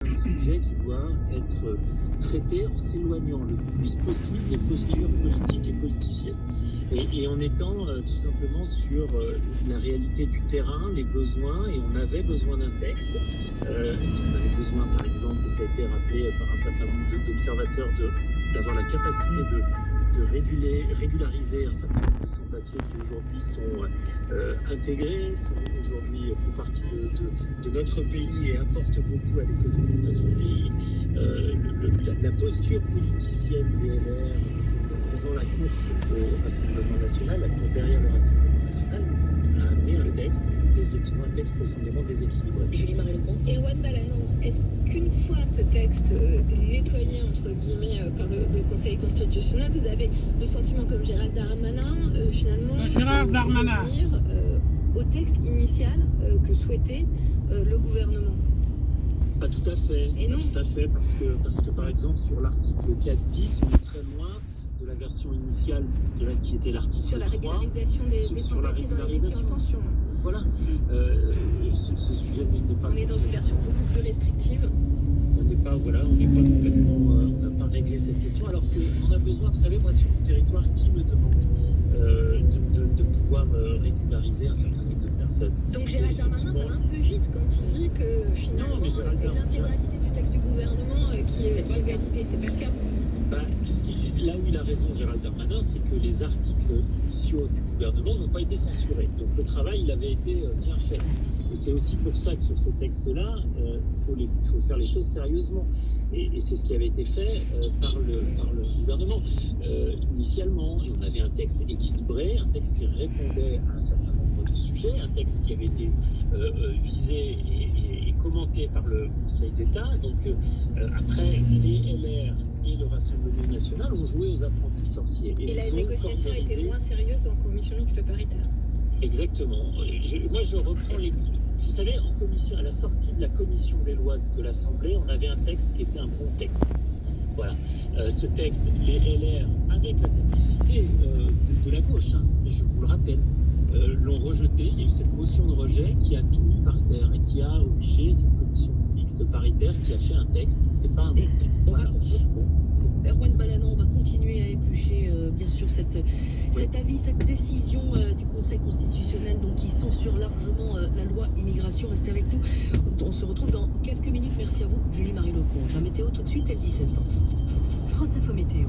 un sujet qui doit être traité en s'éloignant le plus possible des postures politiques et politiciennes. Et en étant tout simplement sur la réalité du terrain, les besoins, et on avait besoin d'un texte. On avait besoin, par exemple, ça a été rappelé par un certain nombre d'observateurs, d'avoir la capacité de régulariser un certain nombre de sans-papiers qui aujourd'hui sont intégrés, aujourd'hui font partie de notre pays et apportent beaucoup à l'économie de notre pays. La posture politicienne des LR, en faisant la course au Rassemblement national, la course derrière le Rassemblement national, a amené un texte qui était effectivement un texte profondément déséquilibré. Julie-Marie Lecomte. Erwan Balanant, est-ce qu'une fois ce texte nettoyé entre guillemets par le Conseil constitutionnel, vous avez le sentiment comme Gérald Darmanin finalement Gérald Darmanin revenir au texte initial que souhaitait le gouvernement? Pas tout à fait. Et non. Tout à fait, parce que par exemple sur l'article 4 bis, on est très loin de la version initiale qui était l'article 3. Sur la régularisation des sans-papiers dans les métiers en tension. Voilà. Ce sujet n'est pas... On est dans une version beaucoup plus restrictive. On n'est pas complètement... on n'a pas réglé cette question, alors qu'on en a besoin. Vous savez, moi, sur mon territoire, qui me demande de pouvoir régulariser un certain nombre de personnes? Donc Gérald Darmanin va un peu vite quand il dit que finalement c'est l'intégralité du texte du gouvernement qui est validée. C'est pas le cas. Là où il a raison, Gérald Darmanin, c'est que les articles initiaux du gouvernement n'ont pas été censurés. Donc le travail, il avait été bien fait. Et c'est aussi pour ça que sur ces textes-là, il faut faire les choses sérieusement. Et c'est ce qui avait été fait par le gouvernement initialement. Et on avait un texte équilibré, un texte qui répondait à un certain nombre de sujets, un texte qui avait été visé et commenté par le Conseil d'État. Donc après, les LR et le Rassemblement national ont joué aux apprentis sorciers. Et la négociation a été moins sérieuse en commission mixte paritaire. Exactement. Moi, je reprends les... Vous savez, en commission, à la sortie de la commission des lois de l'Assemblée, on avait un texte qui était un bon texte. Voilà. Ce texte, les LR, avec la complicité de la gauche, je vous le rappelle, l'ont rejeté. Il y a eu cette motion de rejet qui a tout mis par terre et qui a obligé cette commission mixte paritaire qui a fait un texte et pas un bon texte. Voilà. Erwan Balanant, on va continuer à éplucher bien sûr cet avis, cette décision du Conseil constitutionnel donc, qui censure largement la loi immigration. Restez avec nous. On se retrouve dans quelques minutes. Merci à vous, Julie-Marie Lecomte. La météo tout de suite, elle 17h. France Info Météo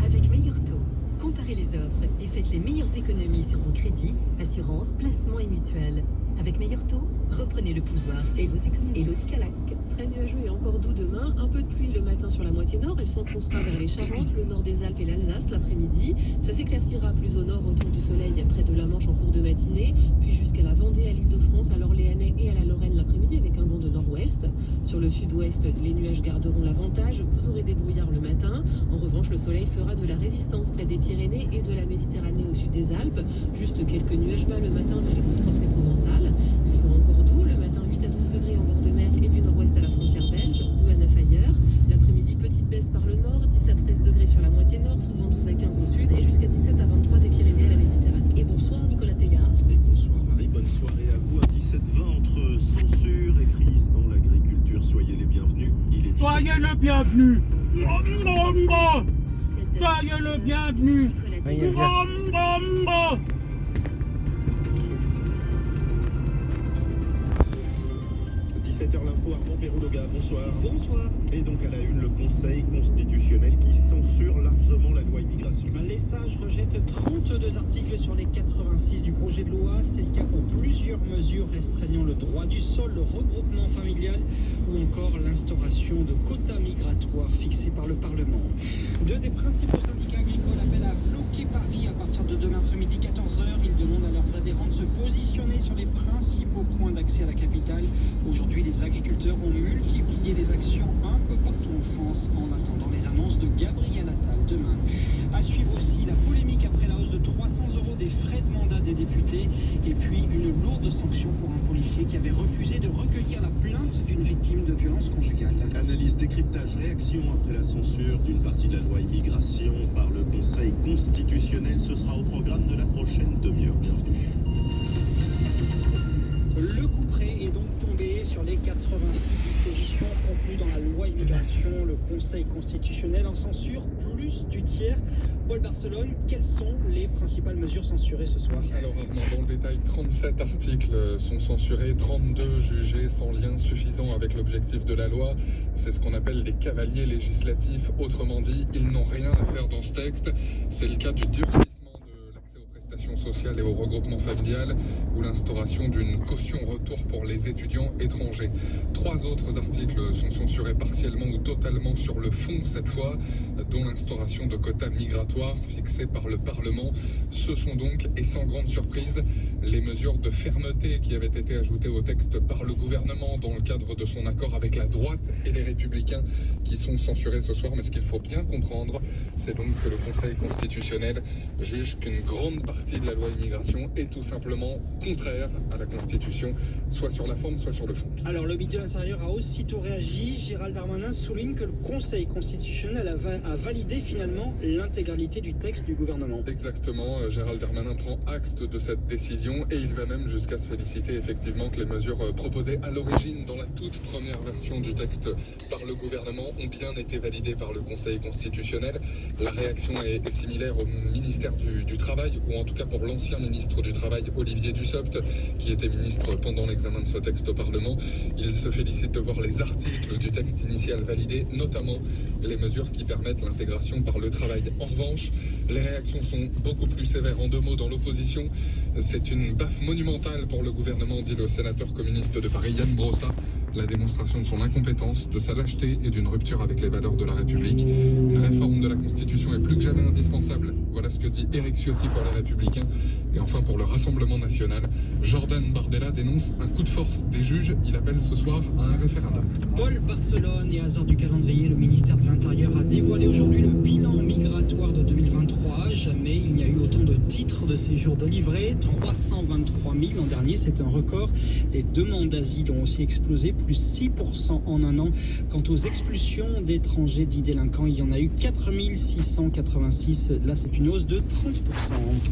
avec Meilleur Taux. Comparez les offres et faites les meilleures économies sur vos crédits, assurances, placements et mutuelles. Avec Meilleur Taux, reprenez le pouvoir sur vos économies. Elodie Calac. Très nuageux et encore doux demain. Un peu de pluie le matin sur la moitié nord. Elle s'enfoncera vers les Charentes, le nord des Alpes et l'Alsace l'après-midi. Ça s'éclaircira plus au nord autour du soleil près de la Manche en cours de matinée. Puis jusqu'à la Vendée, à l'Île-de-France, à l'Orléanais et à la Lorraine l'après-midi avec un vent de nord-ouest. Sur le sud-ouest, les nuages garderont l'avantage. Vous aurez des brouillards le matin. En revanche, le soleil fera de la résistance près des Pyrénées et de la Méditerranée au sud des Alpes. Juste quelques nuages bas le matin vers les côtes corse et provençales. Il fera encore doux le matin, 8 à 12 degrés en bord de mer et du nord-ouest à la frontière belge, 2 à 9 ailleurs. L'après-midi, petite baisse par le nord, 10 à 13 degrés sur la moitié nord, souvent 12 à 15 au sud et jusqu'à 17 à 23 des Pyrénées à la Méditerranée. Et bonsoir Nicolas Teillard. Et bonsoir Marie, bonne soirée à vous. À 17h20 entre censure et crise dans l'agriculture. Soyez les bienvenus. Il est Soyez le bienvenu. Soyez le bienvenu. 17h l'info, Armand Pérouloga, bonsoir. Bonsoir. Et donc à la une, le Conseil constitutionnel qui censure largement la loi immigration. Les sages rejettent 32 articles sur les 86 du projet de loi. C'est le cas pour plusieurs mesures restreignant le droit du sol, le regroupement familial ou encore l'instauration de quotas migratoires fixés par le Parlement. Deux des principaux syndicats agricoles appellent à bloquer Paris à partir de demain après-midi 14h. Ils demandent à leurs adhérents de se positionner sur les principaux points d'accès à la capitale. Aujourd'hui, les agriculteurs ont multiplié les actions un peu partout en France en attendant les annonces de Gabriel Attal demain. À suivre aussi la polémique après la hausse de 300 € des frais de mandat des députés et puis une lourde sanction pour un policier qui avait refusé de recueillir la plainte d'une victime de violence conjugale. Analyse, décryptage, réaction après la censure d'une partie de la loi immigration par le Conseil constitutionnel. Ce sera au programme de la prochaine demi-heure. Bienvenue. Le couperet est donc tombé sur les 86 dispositions contenues dans la immigration, le Conseil constitutionnel en censure plus du tiers. Paul Barcelone, quelles sont les principales mesures censurées ce soir? Alors Armand, dans le détail, 37 articles sont censurés, 32 jugés sans lien suffisant avec l'objectif de la loi. C'est ce qu'on appelle des cavaliers législatifs. Autrement dit, ils n'ont rien à faire dans ce texte. C'est le cas du durcissement de l'accès aux prestations sociales et au regroupement familial ou l'instauration d'une caution retour pour les étudiants étrangers. 3 autres articles sont censurés partiellement ou totalement sur le fond cette fois, dont l'instauration de quotas migratoires fixés par le Parlement. Ce sont donc, et sans grande surprise, les mesures de fermeté qui avaient été ajoutées au texte par le gouvernement dans le cadre de son accord avec la droite et les Républicains qui sont censurés ce soir. Mais ce qu'il faut bien comprendre, c'est donc que le Conseil constitutionnel juge qu'une grande partie de la loi immigration est tout simplement contraire à la Constitution, soit sur la forme, soit sur le fond. Alors le ministre de l'Intérieur a aussitôt réagi. Gérald Darmanin souligne que le Conseil constitutionnel a validé finalement l'intégralité du texte du gouvernement. Exactement, Gérald Darmanin prend acte de cette décision et il va même jusqu'à se féliciter effectivement que les mesures proposées à l'origine dans la toute première version du texte par le gouvernement ont bien été validées par le Conseil constitutionnel. La réaction est similaire au ministère du Travail, ou en tout cas pour l'ancien ministre du Travail Olivier Dussopt, qui était ministre pendant l'examen de ce texte au Parlement. Il se félicite de voir les articles du texte initial validés, notamment les mesures qui permettent l'intégration par le travail. En revanche, les réactions sont beaucoup plus sévères. En 2 mots, dans l'opposition, c'est une baffe monumentale pour le gouvernement, dit le sénateur communiste de Paris, Yann Brossa. La démonstration de son incompétence, de sa lâcheté et d'une rupture avec les valeurs de la République. Une réforme de la Constitution est plus que jamais indispensable. Voilà ce que dit Éric Ciotti pour les Républicains. Et enfin, pour le Rassemblement national, Jordan Bardella dénonce un coup de force des juges. Il appelle ce soir à un référendum. Paul Barcelone, et hasard du calendrier, le ministère de l'Intérieur a dévoilé aujourd'hui le bilan migratoire de 2023. Jamais il n'y a eu autant de titres de séjour délivrés, 323 000 l'an dernier, c'est un record. Les demandes d'asile ont aussi explosé, plus 6% en un an. Quant aux expulsions d'étrangers dits délinquants, il y en a eu 4 686. Là, c'est une hausse de 30%.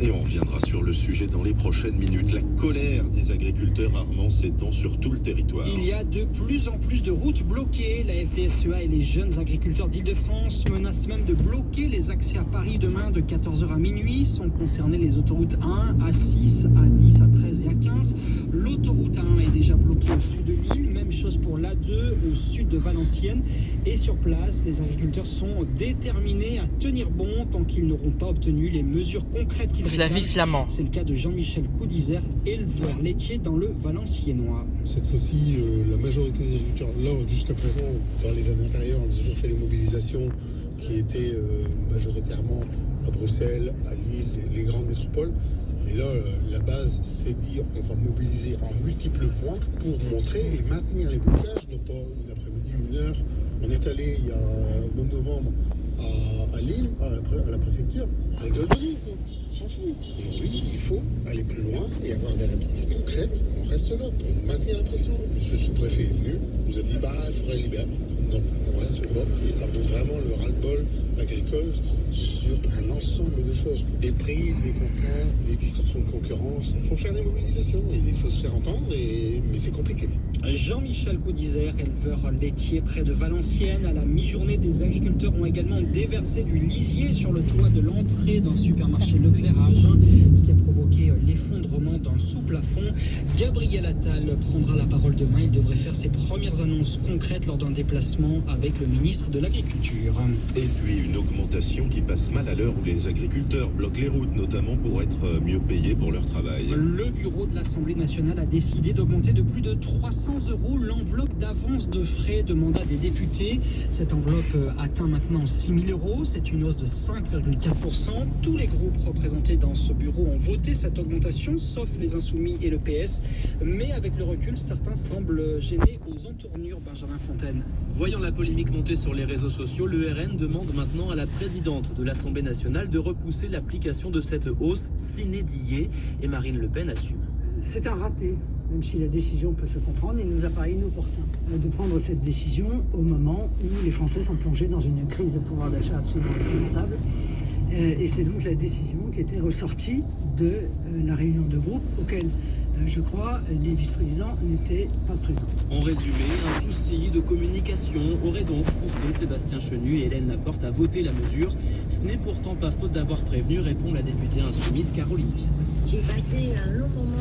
Et on reviendra sur le sujet dans les prochaines minutes. La colère des agriculteurs Armand s'étend sur tout le territoire. Il y a de plus en plus de routes bloquées. La FDSEA et les jeunes agriculteurs d'Île-de-France menacent même de bloquer les accès à Paris demain de 14h à minuit. Sont concernées les autoroutes A1, A6, A10, A13 et A15. L'autoroute A1 est déjà bloquée au sud de Lille. Même chose pour l'A2 au sud de Valenciennes. Et sur place, les agriculteurs sont déterminés à tenir bon tant qu'ils n'auront pas obtenu les mesures concrètes qu'ils réclament. Flamand. C'est le cas de Jean-Michel Coudizère, éleveur laitier dans le Valenciennois. Cette fois-ci, la majorité des agriculteurs, là, jusqu'à présent, dans les années antérieures, on a toujours fait les mobilisations qui étaient majoritairement à Bruxelles, à Lille, les grandes métropoles. Mais là, la base, c'est dire on va mobiliser en multiples points pour montrer et maintenir les blocages, non pas une après-midi, 1 heure. On est allé il y a au mois de novembre à Lille, à la préfecture. On rigole de nous, quoi. On s'en fout. Aujourd'hui, il faut aller plus loin et avoir des réponses concrètes. On reste là pour maintenir la pression. Monsieur le sous-préfet est venu, nous a dit il faudrait libérer. Non, on reste là et ça montre vraiment le ras-le-bol agricole sur un ensemble de choses. Les prix, les contraintes, les distorsions de concurrence. Il faut faire des mobilisations, il faut se faire entendre, mais c'est compliqué. Jean-Michel Coudizère, éleveur laitier près de Valenciennes. À la mi-journée, des agriculteurs ont également déversé du lisier sur le toit de l'entrée d'un supermarché Leclerc à Agen, ce qui a provoqué l'effondrement d'un sous-plafond. Gabriel Attal prendra la parole demain. Il devrait faire ses premières annonces concrètes lors d'un déplacement avec le ministre de l'Agriculture. Et puis une augmentation qui passe mal à l'heure où les agriculteurs bloquent les routes, notamment pour être mieux payés pour leur travail. Le bureau de l'Assemblée nationale a décidé d'augmenter de plus de 300 € l'enveloppe d'avance de frais de mandat des députés. Cette enveloppe atteint maintenant 6 000 €. C'est une hausse de 5,4%. Tous les groupes représentés dans ce bureau ont voté cette augmentation, sauf les Insoumis et le PS. Mais avec le recul, certains semblent gênés aux entournures. Benjamin Fontaine. Voyant la polémique monter sur les réseaux sociaux, le RN demande maintenant à la présidente de l'Assemblée nationale de repousser l'application de cette hausse sine die, et Marine Le Pen assume. C'est un raté, même si la décision peut se comprendre. Il nous apparaît inopportun de prendre cette décision au moment où les Français sont plongés dans une crise de pouvoir d'achat absolument épouvantable Et c'est donc la décision qui était ressortie de la réunion de groupe auquel, je crois, les vice-présidents n'étaient pas présents. En résumé, un souci de communication aurait donc poussé Sébastien Chenu et Hélène Laporte à voter la mesure. Ce n'est pourtant pas faute d'avoir prévenu, répond la députée insoumise Caroline Fiat. J'ai passé un long moment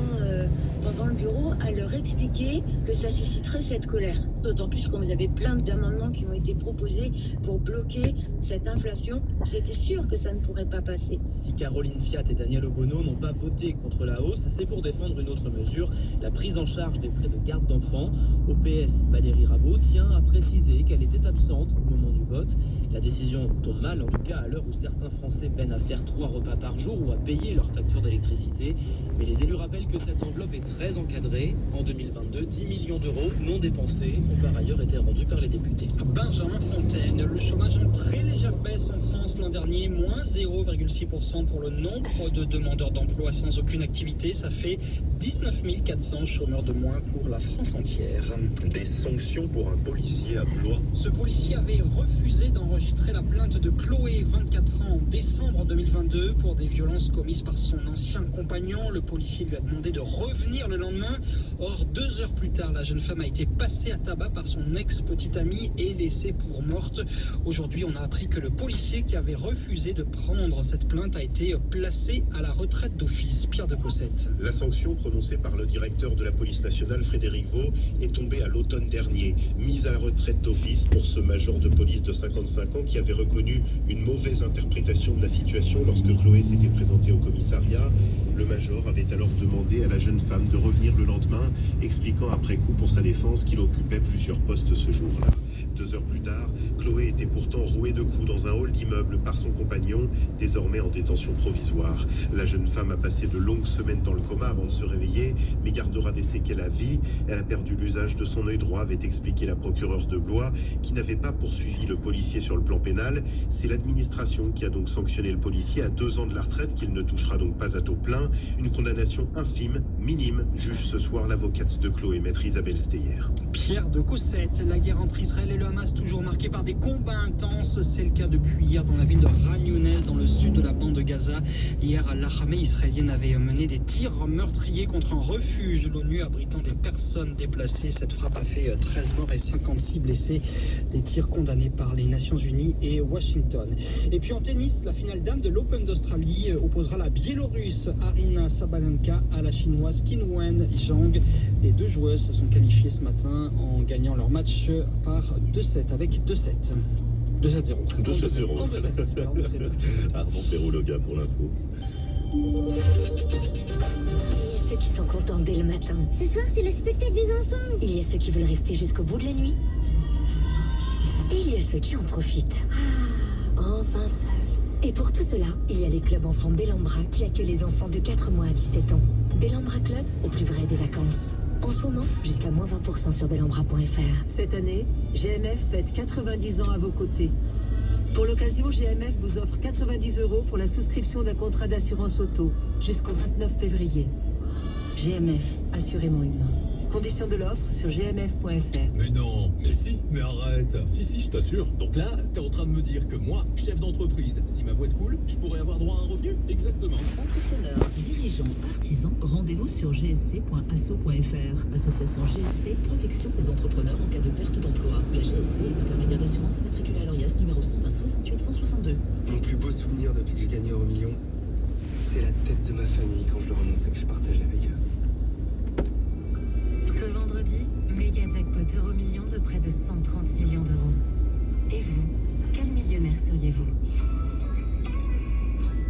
dans le bureau à leur expliquer que ça susciterait cette colère. D'autant plus quand vous avez plein d'amendements qui ont été proposés pour bloquer cette inflation. J'étais sûre que ça ne pourrait pas passer. Si Caroline Fiat et Daniel Obono n'ont pas voté contre la hausse, c'est pour défendre une autre mesure, la prise en charge des frais de garde d'enfants. Au PS, Valérie Rabault tient à préciser qu'elle était absente au moment du vote. La décision tombe mal, en tout cas à l'heure où certains Français peinent à faire 3 repas par jour ou à payer leur facture d'électricité. Mais les élus rappellent que cette enveloppe est très encadrée. En 2022, 10 millions d'euros non dépensés ont par ailleurs été rendus par les députés. Benjamin Fontaine, le chômage en très légère baisse en France l'an dernier, moins 0,6% pour le nombre de demandeurs d'emploi sans aucune activité. Ça fait 19 400 chômeurs de moins pour la France entière. Des sanctions pour un policier à Blois. Ce policier avait refusé d'enregistrer la plainte de Chloé, 24 ans, en décembre 2022 pour des violences commises par son ancien compagnon. Le policier lui a demandé de revenir le lendemain. Or, 2 heures plus tard, la jeune femme a été passée à tabac par son ex-petite amie et laissée pour morte. Aujourd'hui, on a appris que le policier qui avait refusé de prendre cette plainte a été placé à la retraite d'office. Pierre de Cossette. La sanction prononcée par le directeur de la police nationale, Frédéric Vaux, est tombée à l'automne dernier. Mise à la retraite d'office pour ce major de police de 55 ans qui avait reconnu une mauvaise interprétation de la situation lorsque Chloé s'était présentée au commissariat. Le major avait alors demandé à la jeune femme de revenir le lendemain, expliquant après coup pour sa défense qu'il occupait plusieurs postes ce jour-là. 2 heures plus tard, Chloé était pourtant rouée de coups dans un hall d'immeuble par son compagnon, désormais en détention provisoire. La jeune femme a passé de longues semaines dans le coma avant de se réveiller, mais gardera des séquelles à vie. Elle a perdu l'usage de son œil droit, avait expliqué la procureure de Blois, qui n'avait pas poursuivi le policier sur le plan pénal. C'est l'administration qui a donc sanctionné le policier à 2 ans de la retraite, qu'il ne touchera donc pas à taux plein. Une condamnation infime, minime, juge ce soir l'avocate de Chloé, maître Isabelle Steyer. Pierre de Cossette, la guerre entre Israël et le Hamas toujours marquée par des combats intenses. C'est le cas depuis hier dans la ville de Khan Younes, dans le sud de la bande de Gaza. Hier, l'armée israélienne avait mené des tirs meurtriers contre un refuge de l'ONU abritant des personnes déplacées. Cette frappe a fait 13 morts et 56 blessés. Des tirs condamnés par les Nations Unies et Washington. Et puis en tennis, la finale dame de l'Open d'Australie opposera la Biélorusse Aryna Sabalenka à la chinoise Qinwen Zhang. Les 2 joueuses se sont qualifiées ce matin en gagnant leur match par 2-7 avec 2-7. 2-7-0. 2-7-0. Armand Perrault-Loga pour l'info. Il y a ceux qui sont contents dès le matin. Ce soir, c'est le spectacle des enfants. Il y a ceux qui veulent rester jusqu'au bout de la nuit. Et il y a ceux qui en profitent. Enfin seul. Et pour tout cela, il y a les clubs enfants Bellambra qui accueillent les enfants de 4 mois à 17 ans. Bellambra Club, au plus vrai des vacances. En ce moment, jusqu'à moins 20% sur bellambra.fr. Cette année, GMF fête 90 ans à vos côtés. Pour l'occasion, GMF vous offre 90 € pour la souscription d'un contrat d'assurance auto jusqu'au 29 février. GMF, assurément humain. Conditions de l'offre sur gmf.fr. Mais non, mais si, mais arrête. Si, je t'assure. Donc là, t'es en train de me dire que moi, chef d'entreprise, si ma boîte coule, je pourrais avoir droit à un revenu? Exactement. Entrepreneurs, dirigeants, artisans, rendez-vous sur gsc.asso.fr. Association GSC, protection des entrepreneurs en cas de perte d'emploi. La GSC, intermédiaire d'assurance immatriculée à l'ORIAS, numéro 120 68 162. Mon plus beau souvenir depuis que j'ai gagné €1 million, c'est la tête de ma famille quand je leur annonçais que je partageais avec eux. Ce vendredi, méga jackpot €1 million de près de 130 millions d'euros. Et vous, quel millionnaire seriez-vous?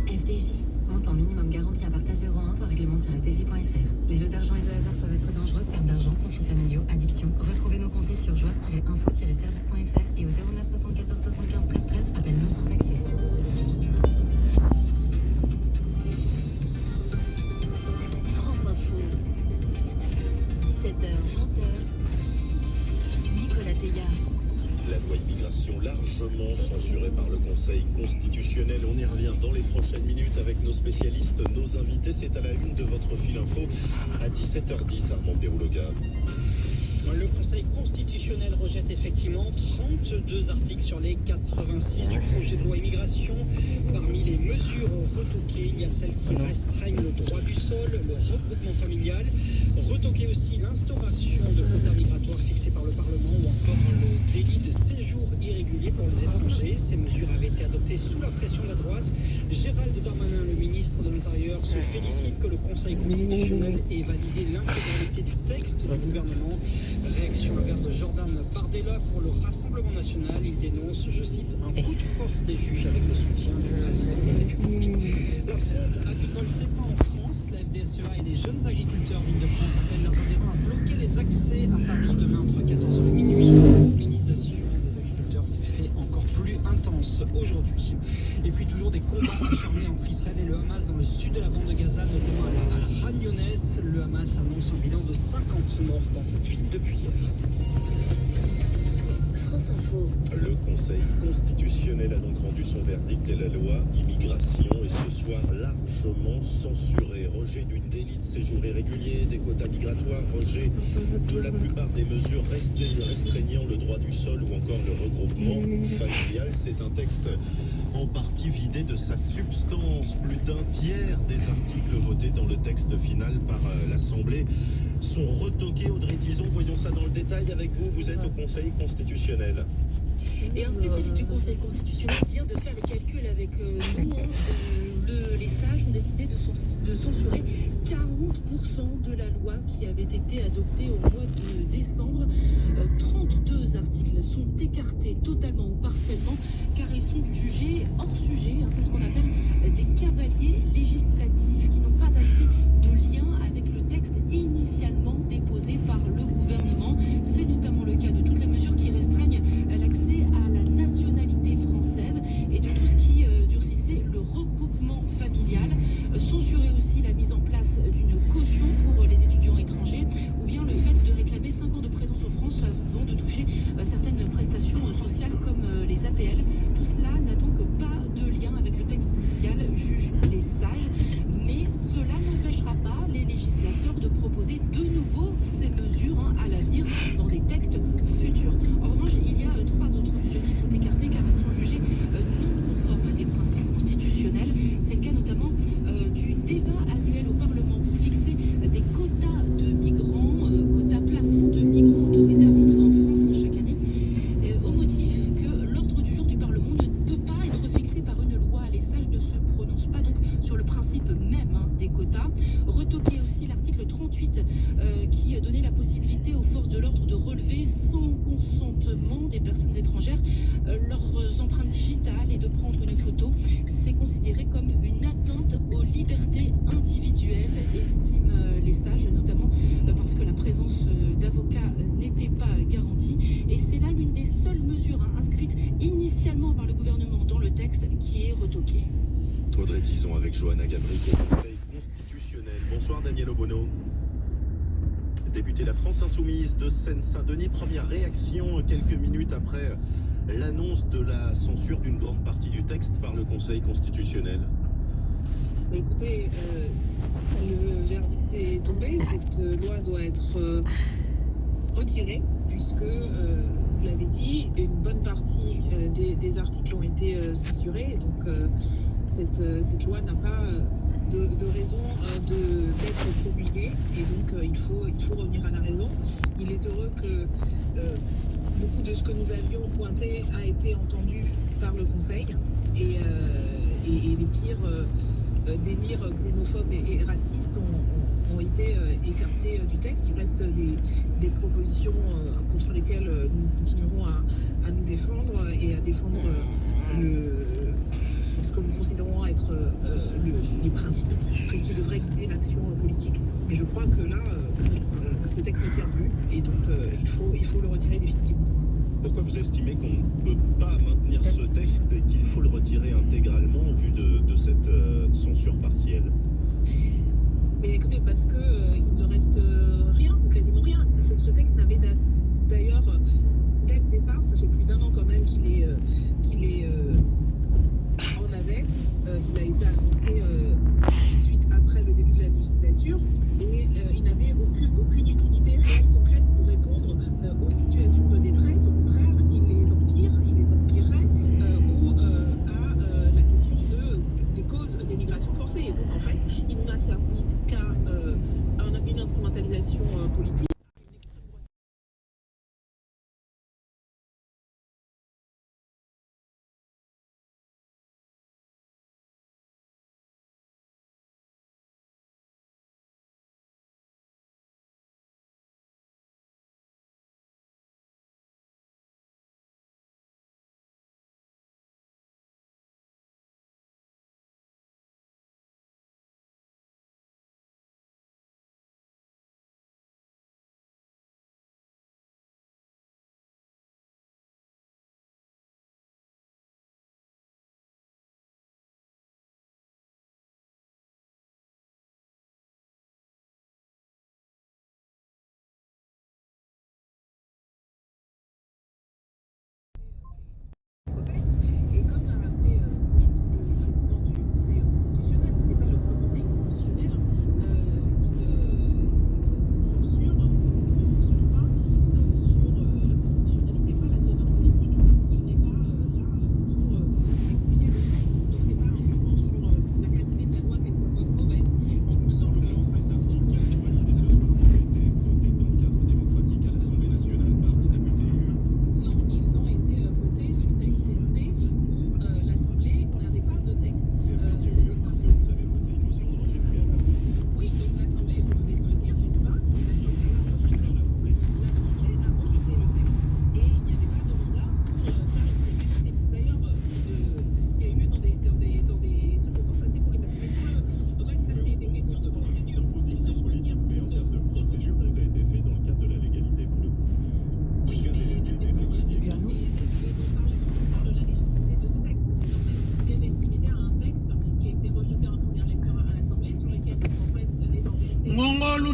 FDJ, montant minimum garanti à partage €1, voir règlement sur fdj.fr. Les jeux d'argent et de hasard peuvent être dangereux, perte d'argent, conflits familiaux, addiction. Retrouvez nos conseils sur joueurs-info-service.fr et au 09 74 75 13 13, appel non surtaxé. France Info. 17h, 20h. Nicolas Tégard. La loi immigration largement censurée par le Conseil constitutionnel. On y revient dans les prochaines minutes avec nos spécialistes, nos invités. C'est à la une de votre fil info à 17h10, Armand Perrault-Loga. Le Conseil constitutionnel rejette effectivement 32 articles sur les 86 du projet de loi immigration. Parmi les mesures retoquées, il y a celles qui restreignent le droit du sol, le regroupement familial, retoquer aussi l'instauration de quotas migratoires fixés par le Parlement ou encore le délit de séjour irrégulier pour les étrangers. Ces mesures avaient été adoptées sous la pression de la droite. Gérald Darmanin, le ministre de l'Intérieur, se félicite que le Conseil constitutionnel ait validé l'intégralité du texte du gouvernement. Réaction inverse de Jordan Bardella pour le Rassemblement national. Il dénonce, je cite, un coup de force des juges avec le soutien du président de la République. La fraude agricole s'étend en France. La FDSEA et les jeunes agriculteurs d'Île-de-France appellent leurs adhérents à bloquer les accès à Paris demain entre 14h et minuit. La mobilisation des agriculteurs s'est fait encore plus intense aujourd'hui. Et puis toujours des combats acharnés entre Israël et le Hamas dans le sud de la bande de Gaza, notamment à la Khan Younes. Le Hamas annonce un bilan de 50 morts dans cette ville depuis hier. France Info. Le Conseil constitutionnel a donc rendu son verdict et la loi immigration est ce soir largement censurée. Rejet du délit de séjour irrégulier, des quotas migratoires, rejet de la plupart des mesures restreignant le droit du sol ou encore le regroupement familial. C'est un texte en partie vidé de sa substance. Plus d'un tiers des articles votés dans le texte final par l'Assemblée sont retoqués. Audrey Tison, voyons ça dans le détail avec vous. Vous êtes au Conseil constitutionnel. Et un spécialiste du Conseil constitutionnel vient de faire les calculs avec nous. Les sages ont décidé de censurer 40% de la loi qui avait été adoptée au mois de décembre. 32 articles sont écartés totalement ou partiellement car ils sont jugés hors sujet. C'est ce qu'on appelle des cavaliers législatifs qui n'ont pas assez de lien avec le texte initialement déposé par le gouvernement. C'est notamment le cas de toutes les mesures qui restreignent l'accès à la nationalité française et de tout ce qui durcissait le regroupement familial. Censurer aussi la mise en place d'une caution pour les étudiants étrangers ou bien le fait de réclamer 5 ans de présence en France avant de toucher certaines prestations sociales comme les APL. Tout cela n'a donc pas de lien avec le texte initial, jugent les sages, mais cela n'empêchera pas les législateurs de proposer de nouveau ces mesures à l'avenir dans des textes futurs. En revanche, il y a 3 autres mesures qui sont écartées car elles sont jugées non conformes à des principes constitutionnels. C'est le cas notamment du débat annuel au Parlement pour fixer des quotas de migrants, quotas plafond de migrants autorisés à rentrer en France chaque année, au motif que l'ordre du jour du Parlement ne peut pas être fixé par une loi. Les sages ne se prononcent pas donc sur le principe même des quotas. Retoquer aussi l'article 38 qui donnait la possibilité aux forces de l'ordre de relever sans consentement des personnes étrangères leurs empreintes digitales et de prendre une photo. C'est considéré comme une atteinte aux libertés individuelles, estiment les sages, notamment parce que la présence d'avocats n'était pas garantie. Et c'est là l'une des seules mesures inscrites initialement par le gouvernement dans le texte qui est retoquée. Audrey Tison avec Johanna Gabriel au Conseil constitutionnel. Bonsoir Daniel Obono. Député La France Insoumise de Seine-Saint-Denis, première réaction quelques minutes après l'annonce de la censure d'une grande partie du texte par le Conseil constitutionnel. Écoutez, le verdict est tombé, cette loi doit être retirée puisque, vous l'avez dit, une bonne partie des articles ont été censurés. Donc cette loi n'a pas de raison d'être promulguée et donc il faut revenir à la raison. Il est heureux que beaucoup de ce que nous avions pointé a été entendu par le Conseil et les pires délires xénophobes et racistes ont été écartés du texte. Il reste des propositions contre lesquelles nous continuerons à nous défendre et à défendre ce que nous considérons être les principes qui devraient guider l'action politique. Mais je crois que là, ce texte ne tient plus et donc il faut le retirer définitivement. Pourquoi vous estimez qu'on ne peut pas maintenir ce texte et qu'il faut le retirer intégralement au vu de cette censure partielle? Mais écoutez, parce qu'il ne reste rien, ou quasiment rien. Ce texte n'avait d'ailleurs, dès le départ, ça fait plus d'1 an quand même qu'il est en navette. Il a été annoncé tout de suite après le début de la législature et il n'avait aucune utilité réelle concrète pour répondre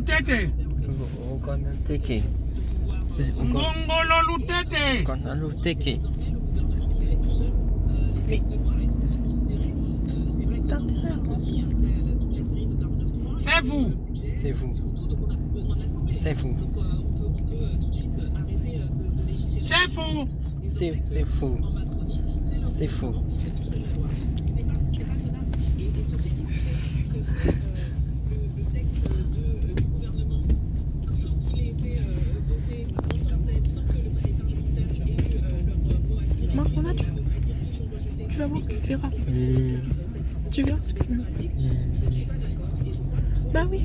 lutete. Ukona teke. Ngongolo lutete. Ukona luteke. C'est vous. C'est vous. C'est vous. C'est fou. C'est fou. C'est fou. Marc, tu vas voir, tu verras. Tu verras ce que je veux. Bah oui.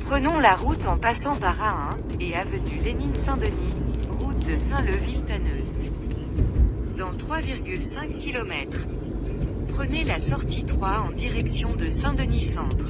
Prenons la route en passant par A1 et avenue Lénine-Saint-Denis, route de Saint-Leu-Ville-Tanneuse. Dans 3,5 km. Prenez la sortie 3 en direction de Saint-Denis-Centre.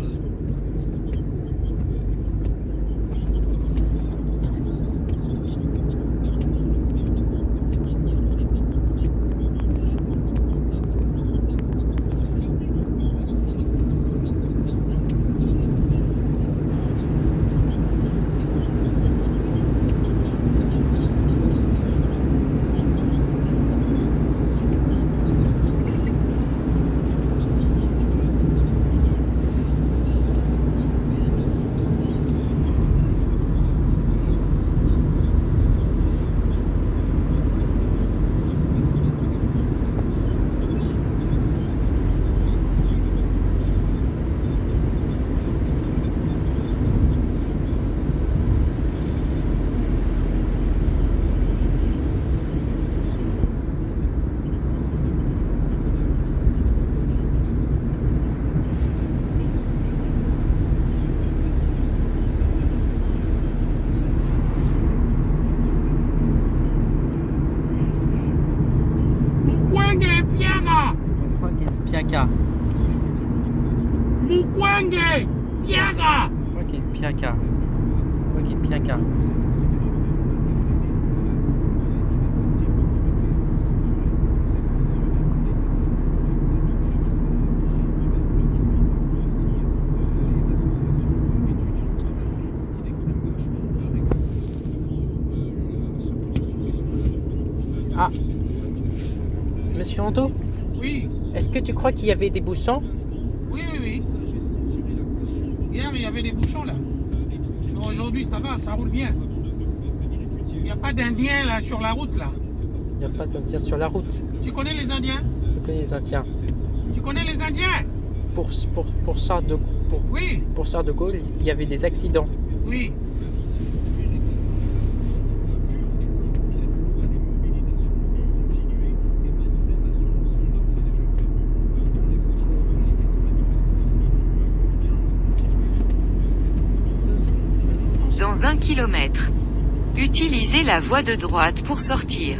Piaka. Mukwege Piaka. Ok, Piaka. Ok, Piaka. Ah, Monsieur Anto? Oui. Est-ce que tu crois qu'il y avait des bouchons? Oui. Hier, il y avait des bouchons là. Aujourd'hui, ça va, ça roule bien. Il n'y a pas d'Indiens là sur la route là. Il n'y a pas d'Indiens sur la route. Tu connais les Indiens? Je connais les Indiens. Tu connais les Indiens? Pour Charles de Gaulle, il y avait des accidents. Oui. Dans 1 km. Utilisez la voie de droite pour sortir.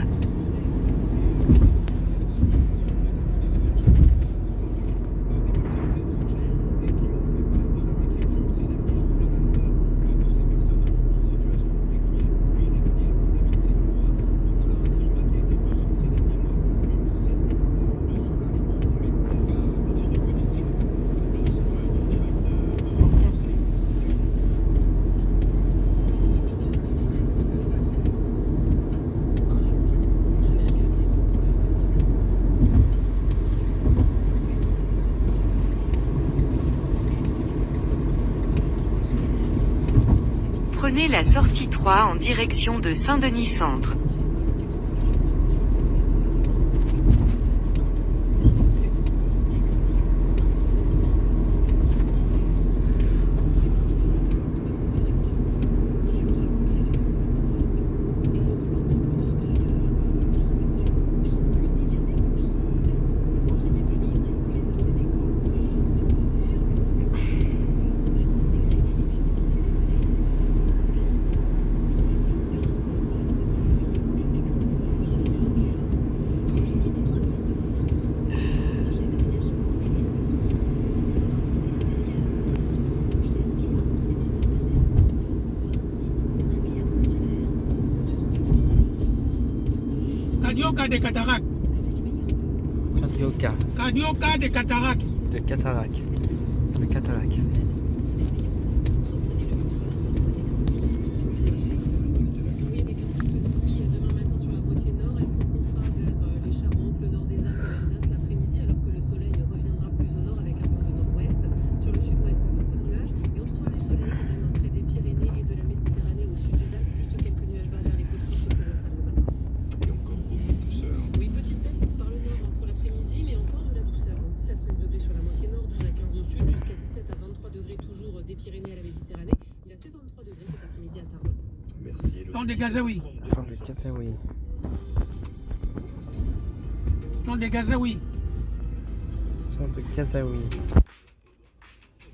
Prenez la sortie 3 en direction de Saint-Denis-Centre. Carioca de cataracte. Carioca. Carioca de cataracte. De cataracte. De cataracte. Temps de Gazaoui. Temps de Gazaoui. Temps de Gazaoui. Temps de Gazaoui.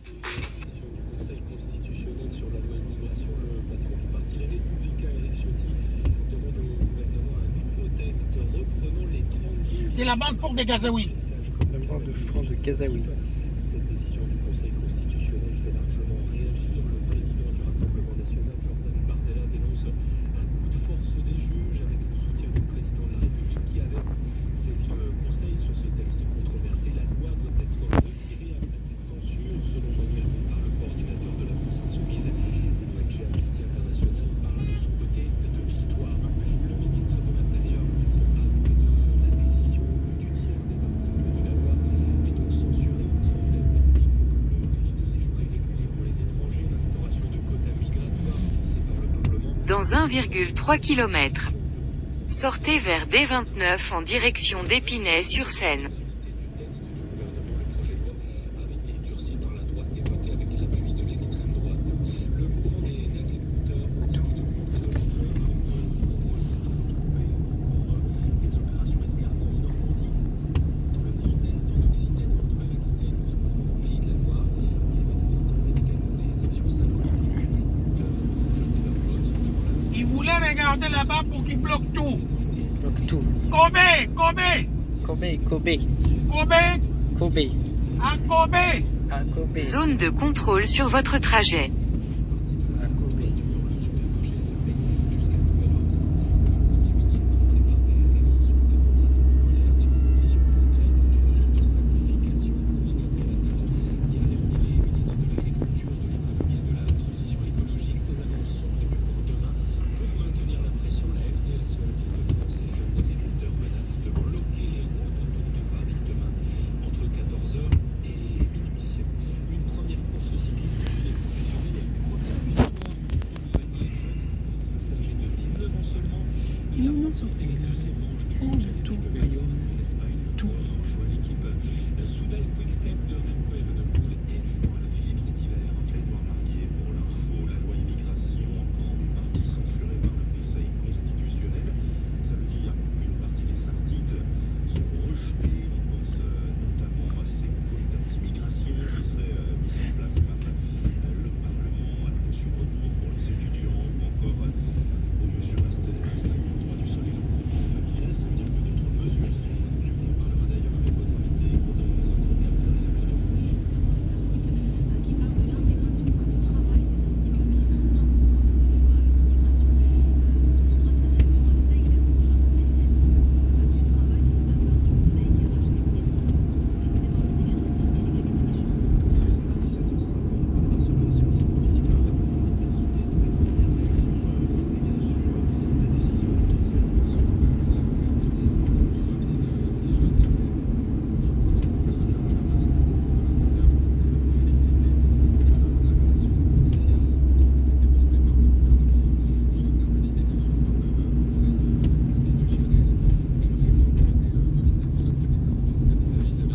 Du Conseil constitutionnel sur la C'est la bande pour des Gazaouis. La bande de francs de Gazaouis. Cette décision du Conseil constitutionnel fait largement réagir. Le président du Rassemblement national, Jordan Bardella, dénonce un coup de force des juges avec le soutien du président de la République qui avait saisi le Conseil sur ce texte controversé. La loi doit être retirée après cette censure, selon Manuel Bompard, le coordinateur de la France Insoumise. L'ONG Amnesty International parle de son côté de victoire. Le ministre de l'Intérieur prend acte de la décision. Plus du tiers des articles de la loi est donc censuré. Une trentaine d'articles comme le délit de séjour irrégulier pour les étrangers, l'instauration de quotas migratoires fixés par le Parlement. Dans 1,3 km. Sortez vers D29 en direction d'Épinay-sur-Seine. Ils voulaient regarder là-bas pour qu'ils bloquent tout. Bloque tout. Kobe, Kobe, Kobe, Kobe, Kobe, Kobe. à Kobe. À Kobe. Zone de contrôle sur votre trajet. À Kobe.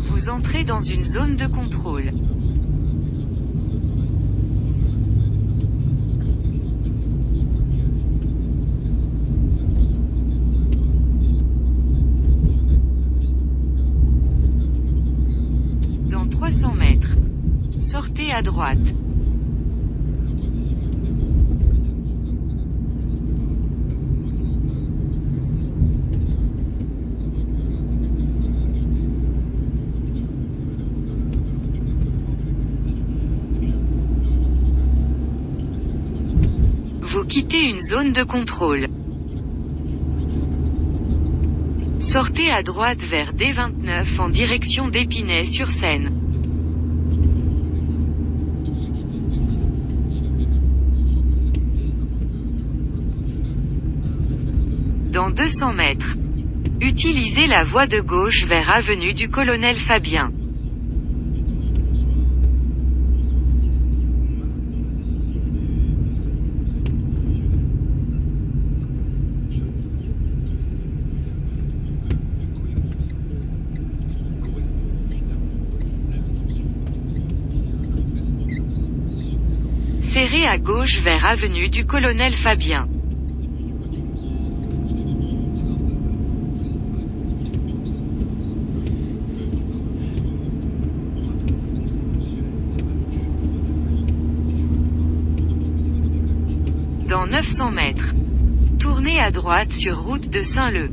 Vous entrez dans une zone de contrôle. Dans 300 mètres. Sortez à droite. Vous quittez une zone de contrôle. Sortez à droite vers D29 en direction d'Épinay-sur-Seine. Dans 200 mètres. Utilisez la voie de gauche vers avenue du Colonel Fabien. Serrez à gauche vers avenue du Colonel Fabien. Dans 900 mètres. Tournez à droite sur route de Saint-Leu.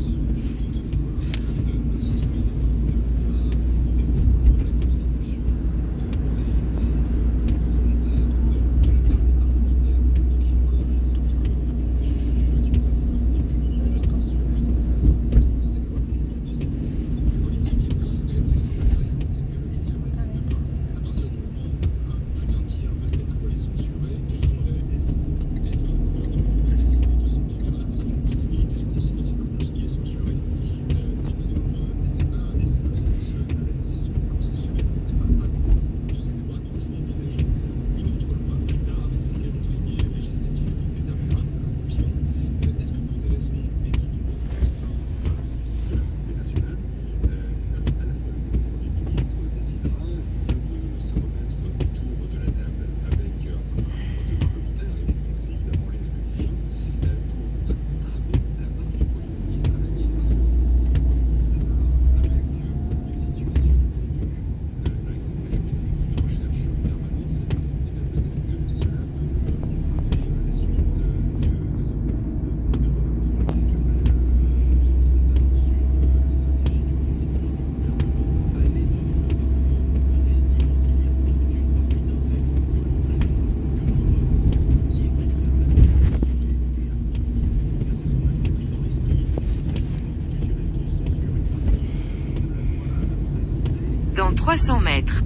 300 mètres.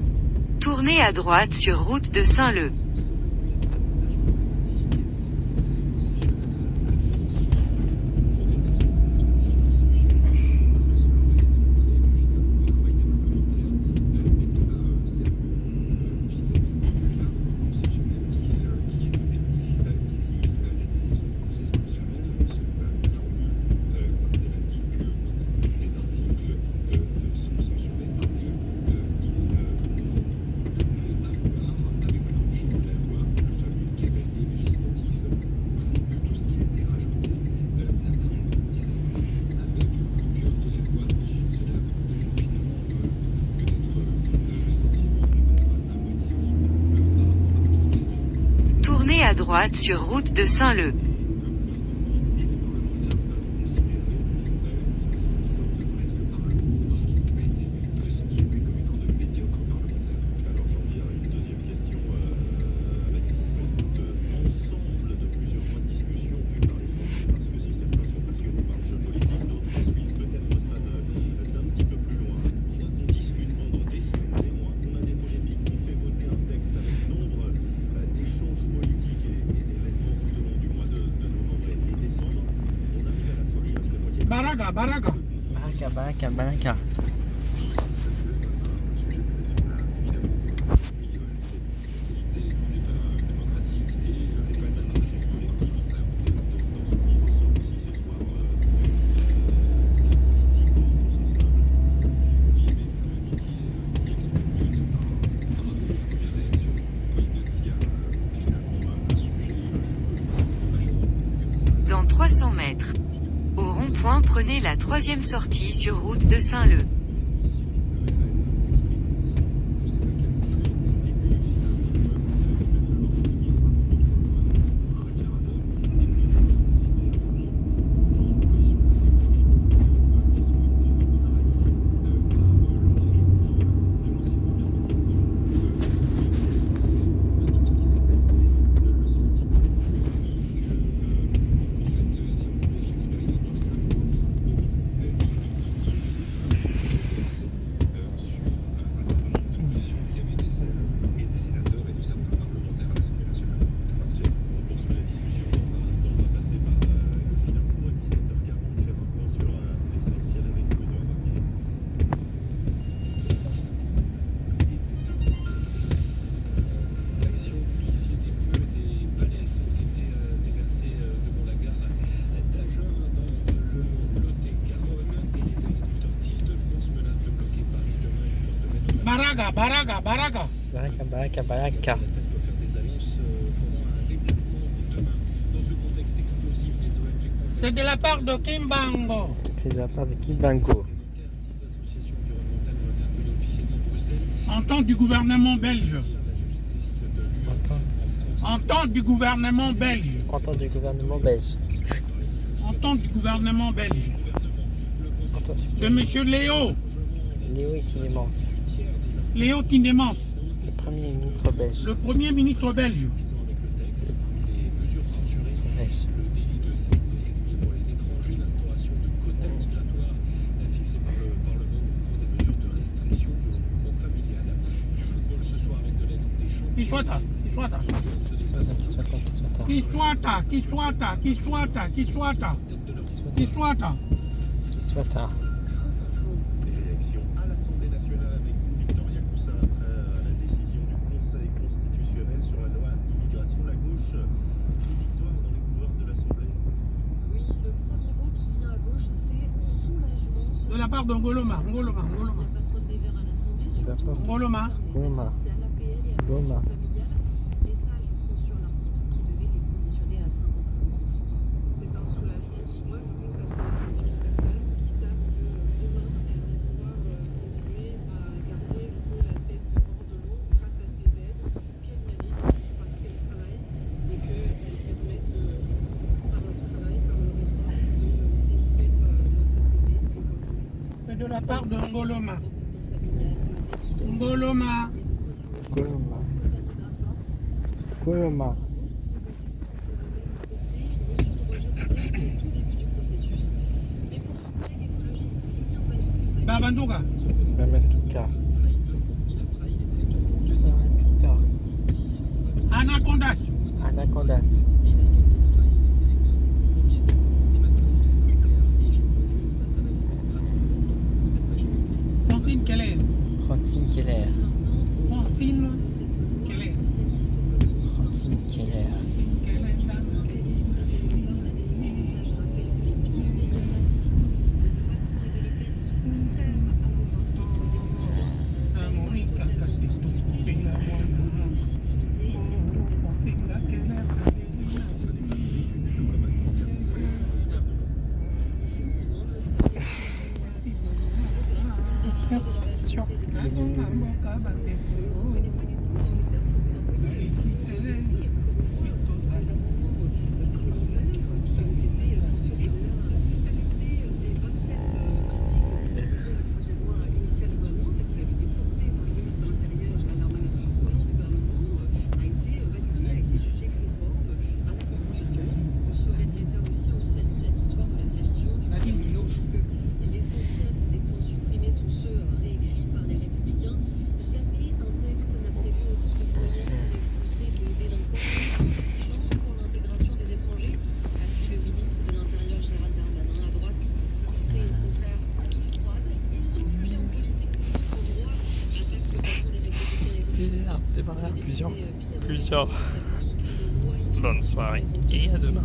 Tournez à droite sur route de Saint-Leu. Tournez à droite sur route de Saint-Leu. Baraka, baraka. Baraka. Dans 300 mètres. Au rond-point, prenez la 3e sortie sur route de Saint-Leu. Baraka. Baraka. C'est de la part de Kimbango. C'est de la part de Kimbango. Entente du gouvernement belge. Entente du gouvernement belge. Entente du gouvernement belge. Entente du gouvernement belge. De monsieur Léo. Léo Tindemans. Léo Tindemans. Le Premier ministre belge. Le Premier ministre belge. Qui soit Réaction à l'Assemblée nationale avec vous, Victoria Cousin, après la décision du Conseil constitutionnel sur la loi immigration. La gauche crie victoire dans les couloirs de l'Assemblée. Oui, le premier mot qui vient à gauche, c'est soulagement. De la part de Ngoloma. La patronne des Verts à l'Assemblée. Ngoloma. Les sages sont sur l'article qui devait les conditionner à 5 ans de présence en France. C'est un soulagement. Moi, je veux que ça se sur des personnes qui savent que demain, elles vont pouvoir continuer à garder un peu la tête hors de l'eau grâce à ces aides qu'elles méritent parce qu'elles travaillent et qu'elles permettent par leur travail, par leur effort, de construire notre société. C'est de la part de Ngoloma. Ngoloma. Babanduka. Anacondas. Anacondas. Francine Keller. Francine Keller. Francine Keller. Francine Keller. Plusieurs bonnes soirées et à demain.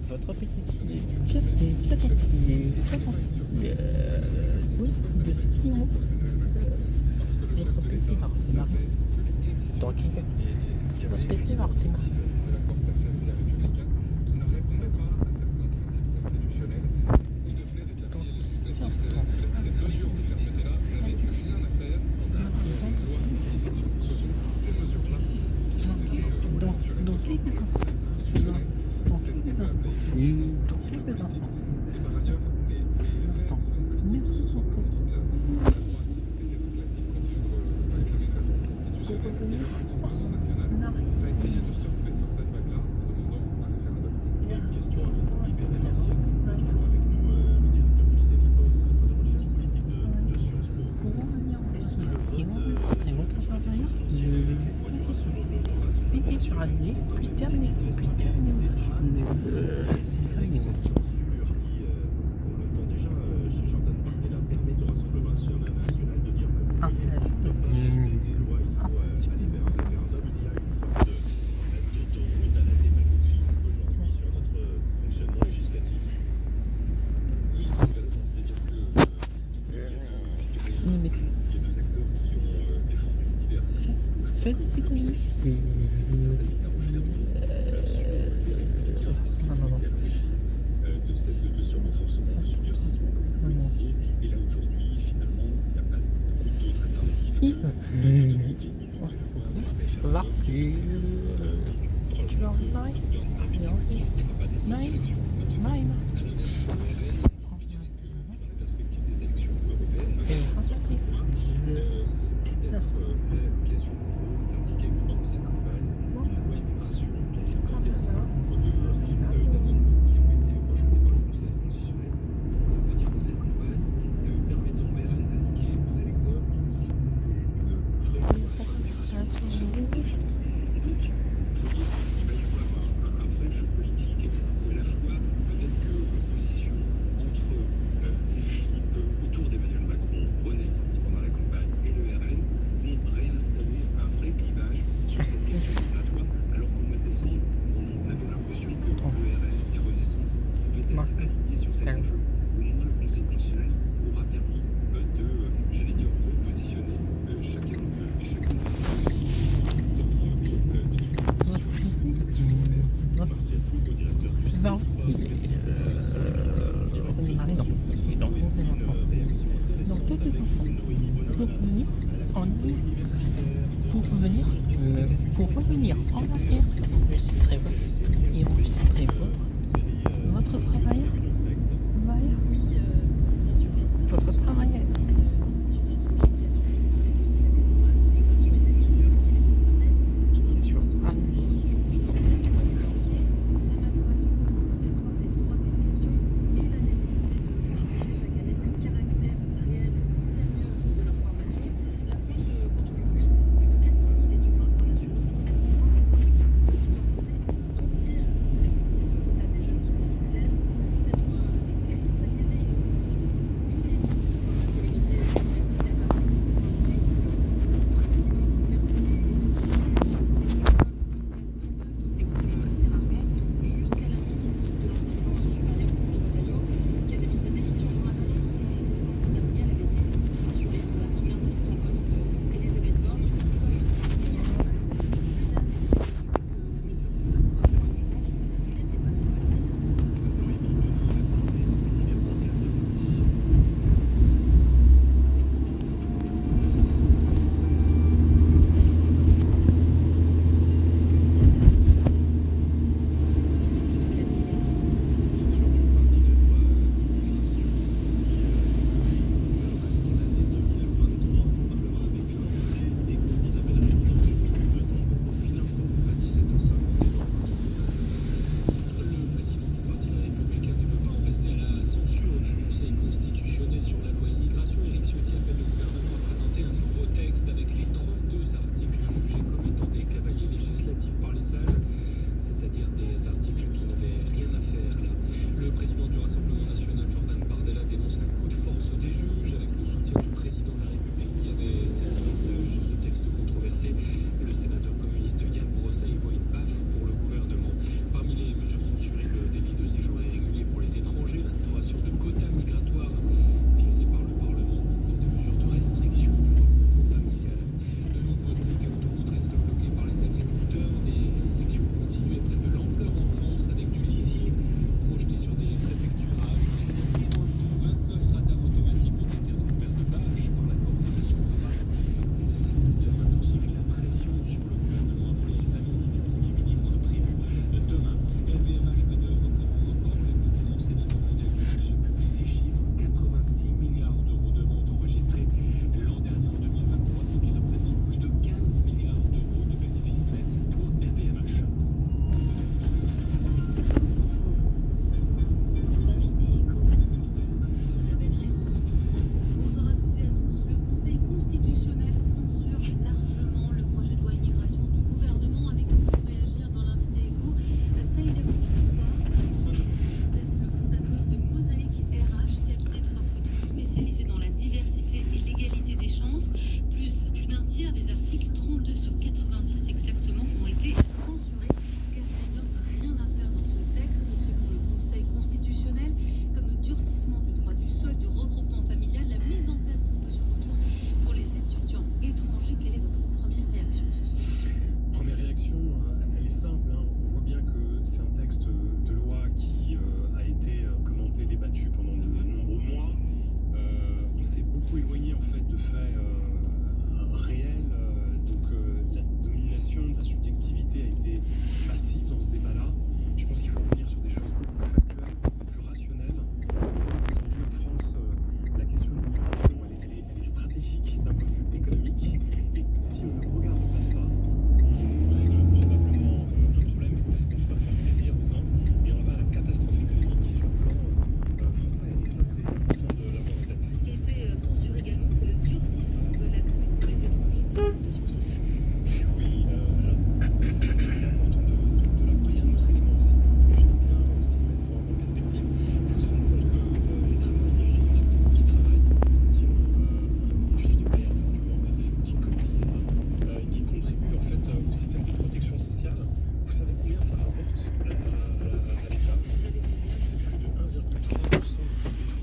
Votre PC. Viens oui, de 6 euros. Votre PC va redémarrer. Donc, votre PC va redémarrer. Donc quelques enfants. Merci pour ton cliquez sur annuler, puis terminer. C'est vrai, installation. Faites des économies. Va. Tu vas enlever Marie? Marie. pour revenir en arrière. Pour revenir en arrière, enregistrez votre travail. Votre travail.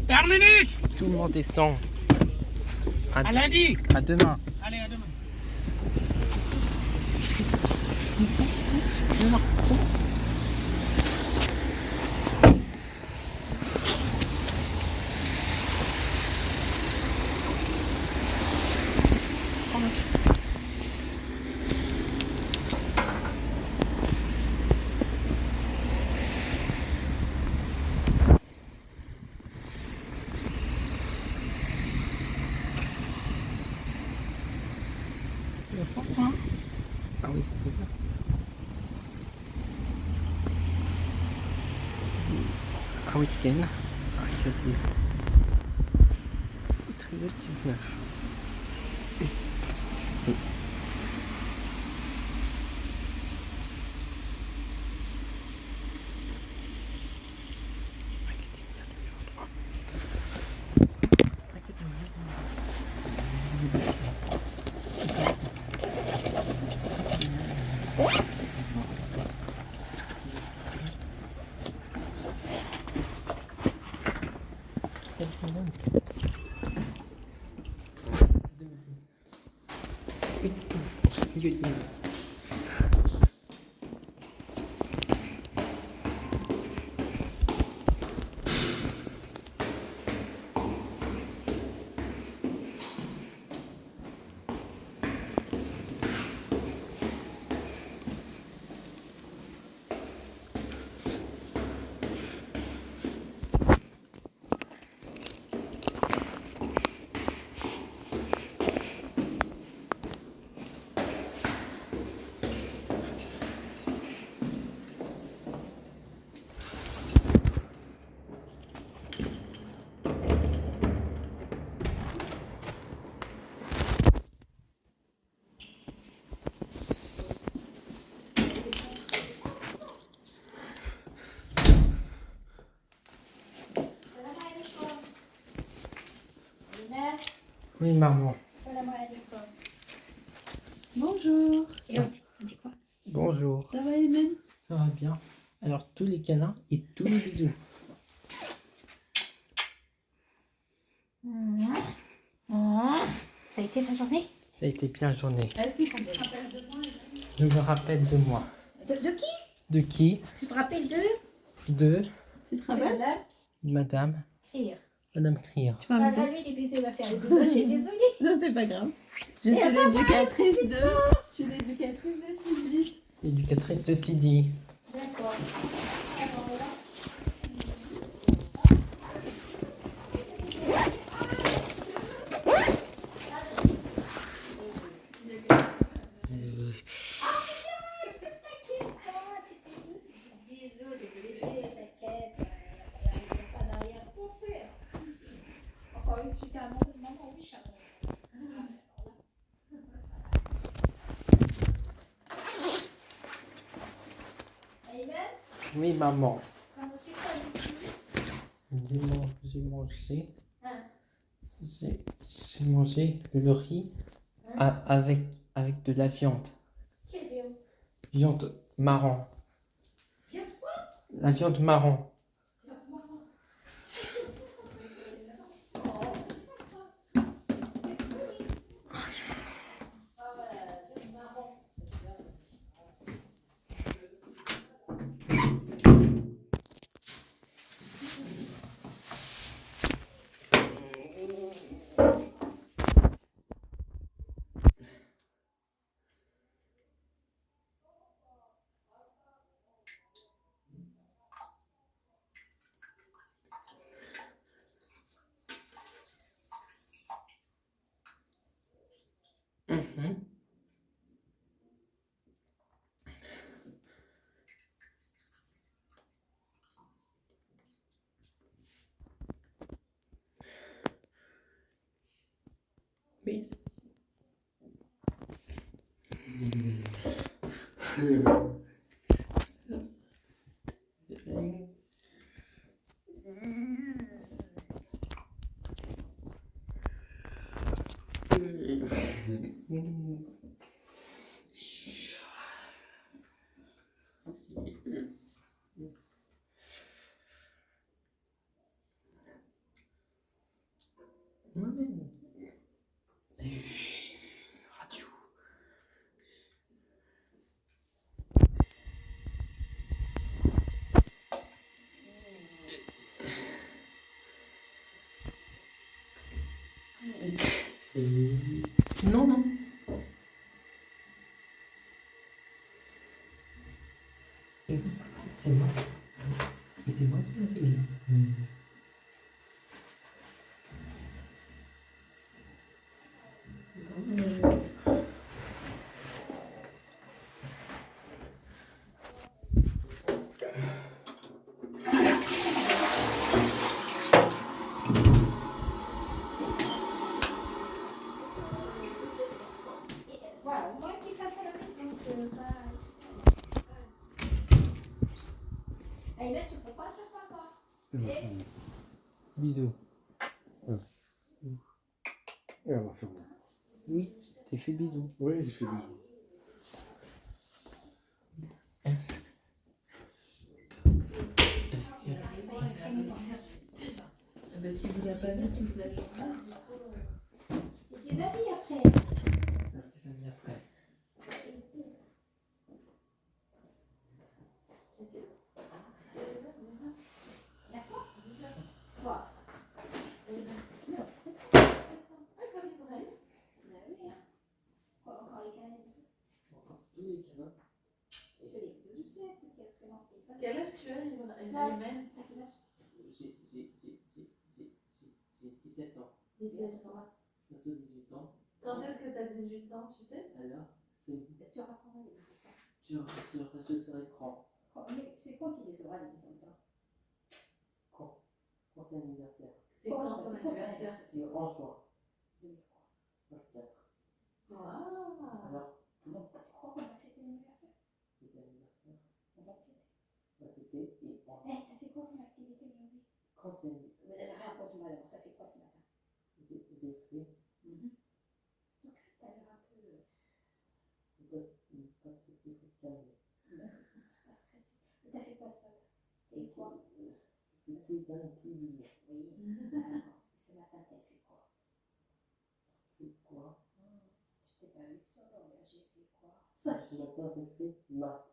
Terminé. Tout le monde descend. À lundi. À demain. Allez, à demain. week-end. Trio 19. Et oui, maman. Salam alaikum. Bonjour. Et on dit quoi? Bonjour. Ça va, Ayman? Ça va bien. Alors, tous les câlins et tous les bisous. Ça a été ta journée? Ça a été bien la journée. Est-ce qu'ils te rappellent de moi? Je me rappelle de moi. De qui? De qui? Tu te rappelles de? De Tu te rappelles? Madame. Crier. Madame Crier. Tu vas me dire? Lui, les bisous, il va faire les bisous. Je suis désolée. Non, c'est pas grave. Je suis l'éducatrice de... Je suis l'éducatrice de Sylvie. L'éducatrice de Sidi. D'accord. Alors là... Oui, maman. J'ai mangé. J'ai mangé le riz avec de la viande. Quelle viande? Viande marron. Viande quoi? La viande marron. Bis. Radio. Non, non. C'est moi. Et c'est moi qui l'ai fait. Bisous. Et on va faire bon. Oui, t'es fait bisous. Oui, j'ai fait bisous. Parce qu'il vous a pas vu toute la journée. Et tes amis après. Tes amis après. Quoi? Encore les canettes. Tous les canons. Quel âge tu as, Ayman? J'ai 17 ans. 17 ans. Bientôt 18 ans. Quand est-ce que tu as 18 ans, tu sais? Alors, c'est... Tu auras combien les 17 ans? Je serai grand. Mais c'est quand il les aura les 17 ans? Quand c'est l'anniversaire. C'est quand ton anniversaire? C'est en juin. 2003. 24. Waouh! Alors, Tu crois qu'on a fêté l'anniversaire? c'était l'anniversaire. On va fêter. On va fêter et on... T'as fait quoi comme activité aujourd'hui? Quand c'est... Raconte-moi d'abord, t'as fait quoi ce matin? J'ai fait... Donc, t'as l'air un peu... Pas stressé, il faut se calmer. Pas stressé. T'as fait quoi ce matin? T'as fait quoi? C'était bien plus... Oui, d'accord. Ce matin, t'as fait quoi? Fait quoi? Je t'ai pas vu sur l'orgue, j'ai fait quoi? Ce matin, j'ai fait maths.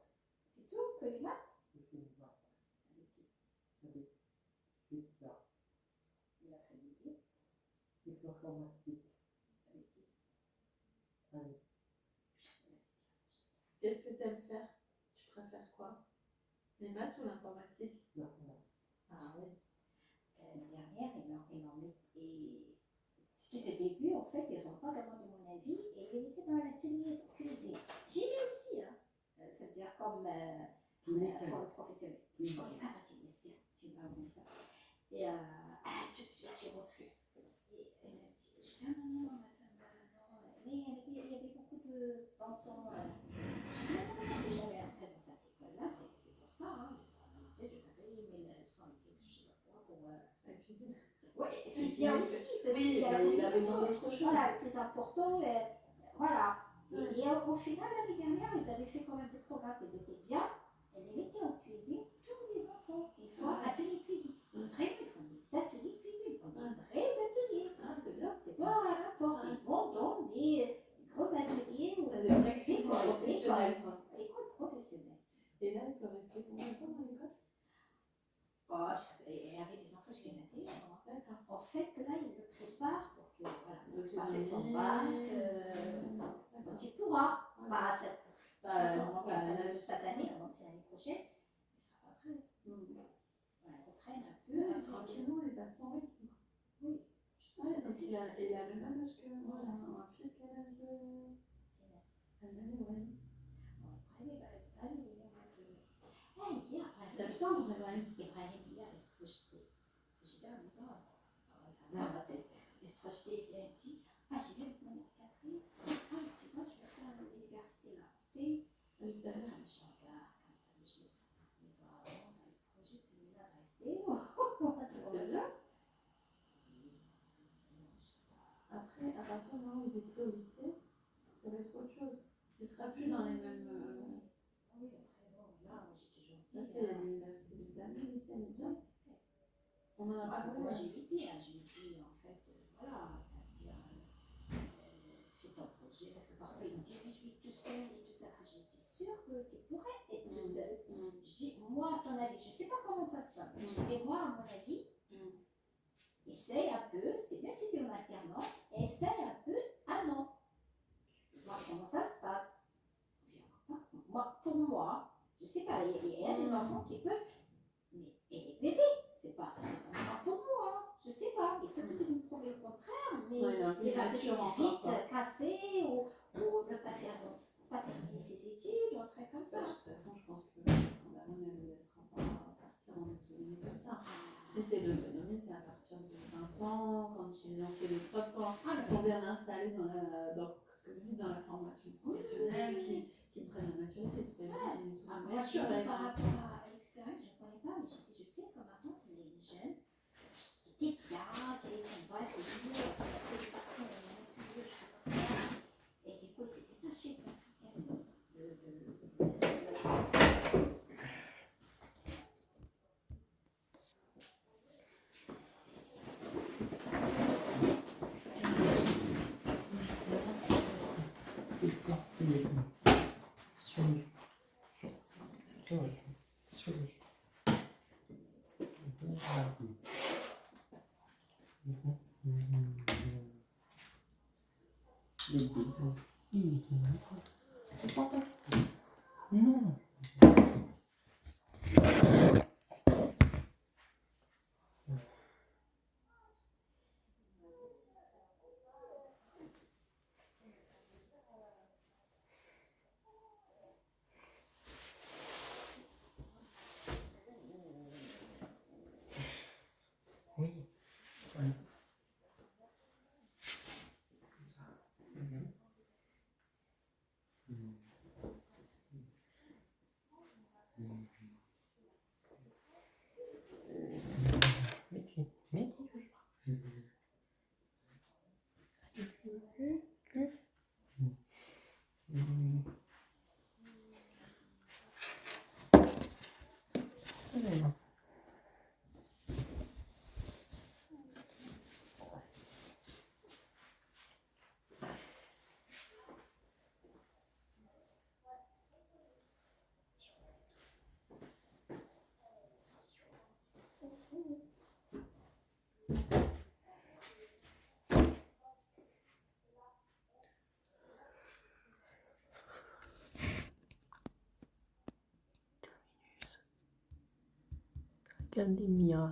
C'est tout? Que les maths? J'ai fait maths. Avec qui? Avec Hitler. Et l'après-midi? J'ai fait informatique. Avec qui? Allez. Qu'est-ce que tu aimes faire? Tu préfères quoi? Les maths ou l'informatique? L'informatique. Ah oui. L'année dernière, ils m'ont mis. Et c'était au début, en fait, ils n'ont pas demandé mon avis et il était dans l'atelier cuisine. J'y vais aussi, hein. C'est-à-dire comme professionnel. Pour les informatiques, tu m'as oublié ça. Et tout de suite, j'ai repris. Et elle m'a dit, je dis, non, madame, non. Mais il y avait beaucoup de pensants. Je dis, non, c'est jamais inscrit dans cette école-là, c'est pour ça, hein. Je vais payer 1100 et quelque chose, je sais pas quoi, pour la cuisine. Oui, c'est bien aussi, parce qu'il y a il a besoin d'autre chose. Voilà, le plus important, voilà. Et au final, l'année dernière, ils avaient fait quand même des programmes, ils étaient bien. Et ils mettaient en cuisine tous les enfants. Ils font atelier cuisine. Vraiment, ils font des ateliers cuisine, des vrais ateliers. C'est bien. C'est pas un rapport. Ils vont dans des gros ateliers ou des vrais cuisines professionnelles. École professionnelle. Et là, il peut rester combien de temps dans l'école? Il y avait des enfants jusqu'à 21 ans. En fait, là, ils le préparent pour que, voilà, passer son bac, quand il pourra. Pas cette année, donc c'est l'année prochaine, il ne sera pas prêt. Voilà, ils reprennent un peu. Tranquillement, les bacs sans rythme. Oui. Il a le même âge que moi, un fils qui a l'âge de... Allemagne, ouais. Après, les bacs, hier, Ibrahim, hier, il se projetait. J'ai dit à la maison, ça va dans ma tête. Il se projetait, il vient et dit, j'ai vu avec mon éducatrice, tu vois, je vais faire l'université là. Je regarde comme ça, je les maison avant, il se projette, celui-là va rester. C'est bien. Après, à partir du moment où il est plus au lycée, ça va être autre chose. Il ne sera plus dans les mêmes... Oui, après, bon, là, moi j'étais gentille. Parce qu'il y a l'université de Zambie, le lycée, elle est bien. On en a parlé. Moi, je lui dis, en fait, voilà, ça veut dire, fais ton projet, parce que parfois il me dit, mais je vais être tout seul et tout ça. J'étais sûre que tu pourrais être tout seul. Je dis, moi, à ton avis, je ne sais pas comment ça se passe. Je dis, moi, à mon avis, essaye un peu, c'est même si tu es en alternance, essaye un peu un an. Voir comment ça se passe. Pour moi, je sais pas, il y a des enfants qui peuvent, mais et les bébés, c'est pas pour moi, je sais pas, ils peuvent peut-être me prouver le contraire, mais il va peut-être vite casser ou ne pas faire, pas terminer ses études, ou un truc comme ça. De toute façon, je pense que on ne le laissera pas partir en autonomie comme ça. Si c'est l'autonomie, c'est à partir de 20 ans, quand ils ont fait les preuves, quand ils sont bien installés dans ce que vous dites, dans la formation professionnelle, qui prennent la maturité, tout est bien. Moi, je dis par rapport à l'expérience, je ne connais pas, mais je sais que maintenant, les jeunes, Sujo. Des bisous. Il est malade. C'est pas ta face. Non. Oui. Ouais. Mais qui touche pas. Regardez Mia.